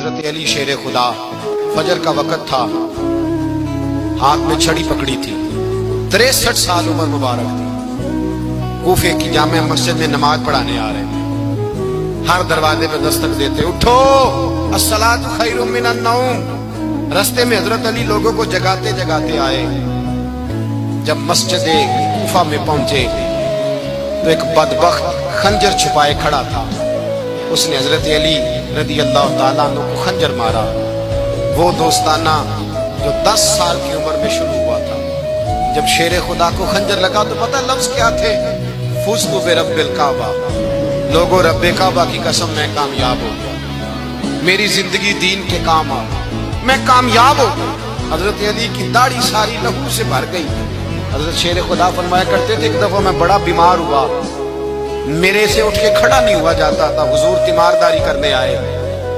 حضرت علی شیر خدا، فجر کا وقت تھا، ہاتھ میں چھڑی پکڑی تھی، 63 سال عمر مبارک تھی، کوفے کی جامع مسجد میں نماز پڑھانے آ رہے تھے، ہر دروازے پہ دستک دیتے، اٹھو الصلاۃ خیر من النوم۔ رستے میں حضرت علی لوگوں کو جگاتے جگاتے آئے، جب مسجد کوفہ میں پہنچے تو ایک بدبخت خنجر چھپائے کھڑا تھا، اس نے حضرت علی رضی اللہ تعالیٰ عنہ کو خنجر مارا، وہ دوستانہ جو 10 سال کی عمر میں شروع ہوا تھا۔ جب شیر خدا کو خنجر لگا تو پتہ لفظ کیا تھے؟ فزت برب الکعبہ، لوگوں رب کعبہ کی قسم میں کامیاب ہو گیا، میری زندگی دین کے کام آ، میں کامیاب ہو گیا۔ حضرت علی کی داڑھی ساری لہو سے بھر گئی۔ حضرت شیر خدا فرمایا کرتے تھے، ایک دفعہ میں بڑا بیمار ہوا، میرے سے اٹھ کے کھڑا نہیں ہوا جاتا تھا، حضور تیمارداری کرنے آئے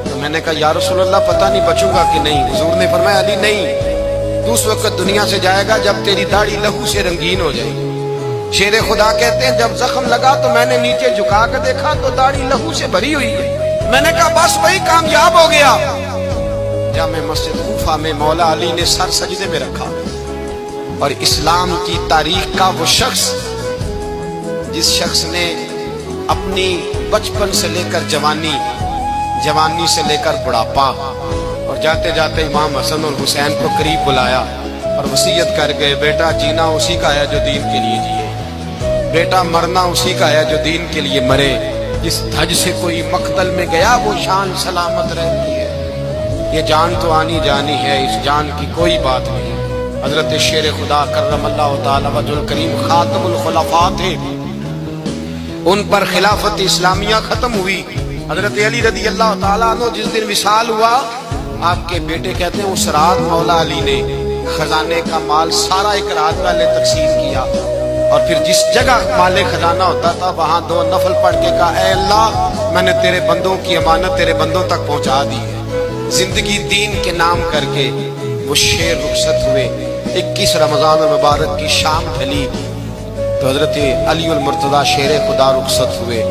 تو میں نے کہا یا رسول اللہ پتہ نہیں بچوں گا کہ نہیں۔ حضور نے فرمایا علی نہیں، تو اس وقت دنیا سے جائے گا جب تیری داڑھی لہو سے رنگین ہو جائے گی۔ شیر خدا کہتے ہیں جب زخم لگا تو میں نے نیچے جھکا کر دیکھا تو داڑھی لہو سے بھری ہوئی ہے، میں نے کہا بس وہی کامیاب ہو گیا۔ جامع مسجد کوفہ میں مولا علی نے سر سجدے میں رکھا، اور اسلام کی تاریخ کا وہ شخص جس شخص نے اپنی بچپن سے لے کر جوانی، جوانی سے لے کر بڑھاپا، اور جاتے جاتے امام حسن اور حسین کو قریب بلایا اور وصیت کر گئے، بیٹا جینا اسی کا ہے جو دین کے لیے جیے، بیٹا مرنا اسی کا ہے جو دین کے لیے مرے، جس دھج سے کوئی مقتل میں گیا وہ شان سلامت رہتی ہے، یہ جان تو آنی جانی ہے، اس جان کی کوئی بات نہیں۔ حضرت شیر خدا کرم اللہ تعالی وجہ الکریم خاتم الخلفاء تھے، ان پر خلافت اسلامیہ ختم ہوئی۔ حضرت علی رضی اللہ تعالیٰ عنہ جس دن وصال ہوا، آپ کے بیٹے کہتے ہیں اس رات مولا علی نے خزانے کا مال سارا ایک رات پہلے تقسیم کیا، اور پھر جس جگہ مال خزانہ ہوتا تھا وہاں 2 نفل پڑھ کے کہا اے اللہ میں نے تیرے بندوں کی امانت تیرے بندوں تک پہنچا دی ہے۔ زندگی دین کے نام کر کے وہ شیر رخصت ہوئے۔ 21 رمضان المبارک کی شام ڈھلی تو حضرت علی المرتضیٰ شیر خدا رخصت ہوئے۔